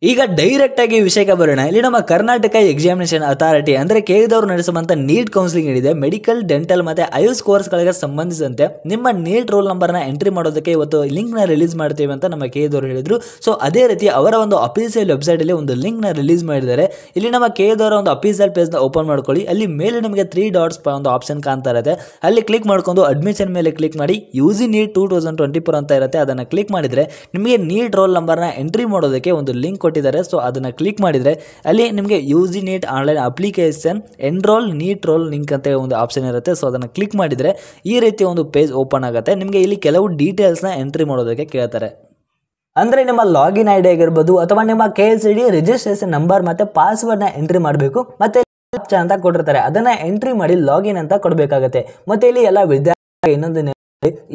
ಈಗ ಡೈರೆಕ್ಟ್ ಆಗಿ ವಿಷಯಕ್ಕೆ ಬರೋಣ. ಇಲ್ಲಿ ನಮ್ಮ ಕರ್ನಾಟಕ ಎಕ್ಸಾಮಿನೇಷನ್ ಅಥಾರಿಟಿ ಅಂದ್ರೆ ಕೆಇಎದವರು ನಡೆಸುವಂತ ನೀಟ್ ಕೌನ್ಸಿಲಿಂಗ್ ಏನಿದೆ, ಮೆಡಿಕಲ್, ಡೆಂಟಲ್ ಮತ್ತೆ ಐಎಸ್ ಕೋರ್ಸ್ಗಳಿಗೆ ಸಂಬಂಧಿಸಿದಂತೆ ನಿಮ್ಮ ನೀಟ್ ರೋಲ್ ನಂಬರ್ನ ಎಂಟ್ರಿ ಮಾಡೋದಕ್ಕೆ ಇವತ್ತು ಲಿಂಕ್ನ ರಿಲೀಸ್ ಮಾಡ್ತೀವಿ ಅಂತ ನಮ್ಮ ಕೆಇಎದವರು ಹೇಳಿದ್ರು. ಸೊ ಅದೇ ರೀತಿ ಅವರ ಒಂದು ಅಫಿಷಿಯಲ್ ವೆಬ್ಸೈಟ್ ಅಲ್ಲಿ ಒಂದು ಲಿಂಕ್ನ ರಿಲೀಸ್ ಮಾಡಿದ್ದಾರೆ. ಇಲ್ಲಿ ನಮ್ಮ ಕೆಇಎದವರ ಒಂದು ಅಫಿಷಿಯಲ್ ಪೇಜ್ನ ಓಪನ್ ಮಾಡ್ಕೊಳ್ಳಿ. ಅಲ್ಲಿ ಮೇಲೆ ನಿಮಗೆ 3 ಡಾಟ್ಸ್ ಒಂದು ಆಪ್ಷನ್ ಕಾಣ್ತಾ ಇರುತ್ತೆ. ಅಲ್ಲಿ ಕ್ಲಿಕ್ ಮಾಡ್ಕೊಂಡು ಅಡ್ಮಿಷನ್ ಮೇಲೆ ಕ್ಲಿಕ್ ಮಾಡಿ ಯುಜಿ ನೀಟ್ 2024 ಅಂತ ಇರುತ್ತೆ. ಅದನ್ನ ಕ್ಲಿಕ್ ಮಾಡಿದ್ರೆ ನಿಮಗೆ ನೀಟ್ ರೋಲ್ ನಂಬರ್ನ ಎಂಟ್ರಿ ಮಾಡೋದಕ್ಕೆ ಒಂದು ಲಿಂಕ್ ಕೊಟ್ಟಿದ್ದಾರೆ. ಸೊ ಅದನ್ನ ಕ್ಲಿಕ್ ಮಾಡಿದ್ರೆ ಅಲ್ಲಿ ನಿಮಗೆ UG NEET online application enrol NEET roll link ಅಂತ ಒಂದು ಆಪ್ಷನ್ ಇರುತ್ತೆ. ಸೊ ಅದನ್ನ ಕ್ಲಿಕ್ ಮಾಡಿದ್ರೆ ಈ ರೀತಿ ಒಂದು ಪೇಜ್ ಓಪನ್ ಆಗುತ್ತೆ. ನಿಮಗೆ ಇಲ್ಲಿ ಕೆಲವು ಡೀಟೇಲ್ಸ್ನ ಎಂಟ್ರಿ ಮಾಡೋದಕ್ಕೆ ಕೇಳ್ತಾರೆ. ಅಂದ್ರೆ ನಿಮ್ಮ ಲಾಗಿನ್ ಐಡಿ ಆಗಿರ್ಬೋದು ಅಥವಾ ನಿಮ್ಮ KSCD ರಿಜಿಸ್ಟ್ರೇಷನ್ ನಂಬರ್ ಮತ್ತೆ ಪಾಸ್ವರ್ಡ್ನ ಎಂಟ್ರಿ ಮಾಡಬೇಕು. ಮತ್ತೆ ಅಂತ ಕೊಟ್ಟಿರ್ತಾರೆ, ಅದನ್ನ ಎಂಟ್ರಿ ಮಾಡಿ ಲಾಗಿನ್ ಅಂತ ಕೊಡಬೇಕಾಗುತ್ತೆ. ಮತ್ತೆ ಇಲ್ಲಿ ಎಲ್ಲ ವಿದ್ಯಾರ್ಥಿ ಇನ್ನೊಂದು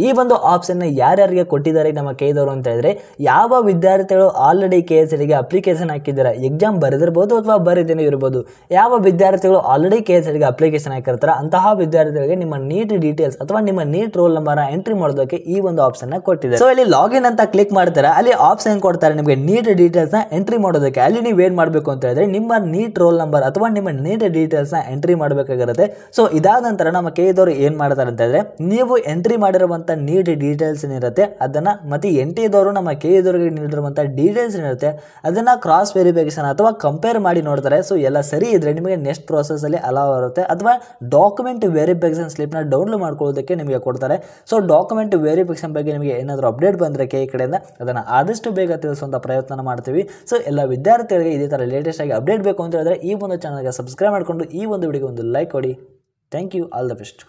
ಈ ಒಂದು ಆಪ್ಷನ್ ಯಾರ್ಯಾರಿಗೆ ಕೊಟ್ಟಿದ್ದಾರೆ ನಮ್ಮ ಕೆಇಎದವರು ಅಂತ ಹೇಳಿದ್ರೆ, ಯಾವ ವಿದ್ಯಾರ್ಥಿಗಳು ಆಲ್ರೆಡಿ KSCDಗೆ ಅಪ್ಲಿಕೇಶನ್ ಹಾಕಿದ್ದಾರೆ, ಎಕ್ಸಾಮ್ ಬರೆದಿರ್ಬೋದು ಅಥವಾ ಬರೆದೇನೆ ಇರ್ಬೋದು, ಯಾವ ವಿದ್ಯಾರ್ಥಿಗಳು ಆಲ್ರೆಡಿ KSCDಗೆ ಅಪ್ಲಿಕೇಶನ್ ಹಾಕಿರ್ತಾರೆ ಅಂತಹ ವಿದ್ಯಾರ್ಥಿಗಳಿಗೆ ನಿಮ್ಮ ನೀಟ್ ಡೀಟೇಲ್ಸ್ ಅಥವಾ ನಿಮ್ಮ ನೀಟ್ ರೋಲ್ ನಂಬರ್ ಎಂಟ್ರಿ ಮಾಡೋದಕ್ಕೆ ಈ ಒಂದು ಆಪ್ಷನ್ ಕೊಟ್ಟಿದ್ದಾರೆ. ಸೊ ಇಲ್ಲಿ ಲಾಗಿನ್ ಅಂತ ಕ್ಲಿಕ್ ಮಾಡ್ತಾರೆ, ಅಲ್ಲಿ ಆಪ್ಷನ್ ಕೊಡ್ತಾರೆ ನಿಮಗೆ ನೀಟ್ ಡೀಟೇಲ್ಸ್ ನ ಎಂಟ್ರಿ ಮಾಡೋದಕ್ಕೆ. ಅಲ್ಲಿ ನೀವು ಏನ್ ಮಾಡಬೇಕು ಅಂತ ಹೇಳಿದ್ರೆ ನಿಮ್ಮ ನೀಟ್ ರೋಲ್ ನಂಬರ್ ಅಥವಾ ನಿಮ್ಮ ನೀಟ್ ಡೀಟೇಲ್ಸ್ ನ ಎಂಟ್ರಿ ಮಾಡಬೇಕಾಗಿರುತ್ತೆ. ಸೊ ಇದಾದ ನಂತರ ನಮ್ಮ ಕೆಇಎದವರು ಏನ್ ಮಾಡ್ತಾರೆ ಅಂತ ಹೇಳಿದ್ರೆ, ನೀವು ಎಂಟ್ರಿ ಮಾಡಿರುವಂತ ನೀಟ್ ಡೀಟೇಲ್ಸ್ ಏನಿರುತ್ತೆ ಅದನ್ನ ಮತ್ತೆ NTA ನಮ್ಮ ಕೆಇಎದವರಿಗೆ ನೀಡಿರುವಂತ ಡೀಟೇಲ್ಸ್ ಏನಿರುತ್ತೆ ಅದನ್ನ ಕ್ರಾಸ್ ವೆರಿಫಿಕೇಶನ್ ಅಥವಾ ಕಂಪೇರ್ ಮಾಡಿ ನೋಡ್ತಾರೆ. ಸೊ ಎಲ್ಲ ಸರಿ ಇದ್ರೆ ನಿಮಗೆ ನೆಕ್ಸ್ಟ್ ಪ್ರೋಸೆಸ್ ಅಲ್ಲಿ ಅಲೌ ಇರುತ್ತೆ ಅಥವಾ ಡಾಕ್ಯುಮೆಂಟ್ ವೆರಿಫಿಕೇಶನ್ ಸ್ಲಿಪ್ ನ ಡೌನ್ಲೋಡ್ ಮಾಡ್ಕೊಳ್ಳೋದಕ್ಕೆ ನಿಮಗೆ ಕೊಡ್ತಾರೆ. ಸೊ ಡಾಕ್ಯುಮೆಂಟ್ ವೆರಿಫಿಕೇಶನ್ ಬಗ್ಗೆ ನಿಮಗೆ ಏನಾದರೂ ಅಪ್ಡೇಟ್ ಬಂದ್ರೆ ಕೆಇ ಕಡೆಯಿಂದ ಅದನ್ನ ಆದಷ್ಟು ಬೇಗ ತಿಳಿಸುವಂತ ಪ್ರಯತ್ನ ಮಾಡ್ತೀವಿ. ಸೊ ಎಲ್ಲ ವಿದ್ಯಾರ್ಥಿಗಳಿಗೆ ಇದೇ ತರ ಲೇಟೆಸ್ಟ್ ಆಗಿ ಅಪ್ಡೇಟ್ ಬೇಕು ಅಂತ ಹೇಳಿದ್ರೆ ಈ ಒಂದು ಚಾನಲ್ಗೆ ಸಬ್ಸ್ಕ್ರೈಬ್ ಮಾಡ್ಕೊಂಡು ಈ ಒಂದು ವಿಡಿಯೋಗೆ ಒಂದು ಲೈಕ್ ಕೊಡಿ. Thank you. All the best.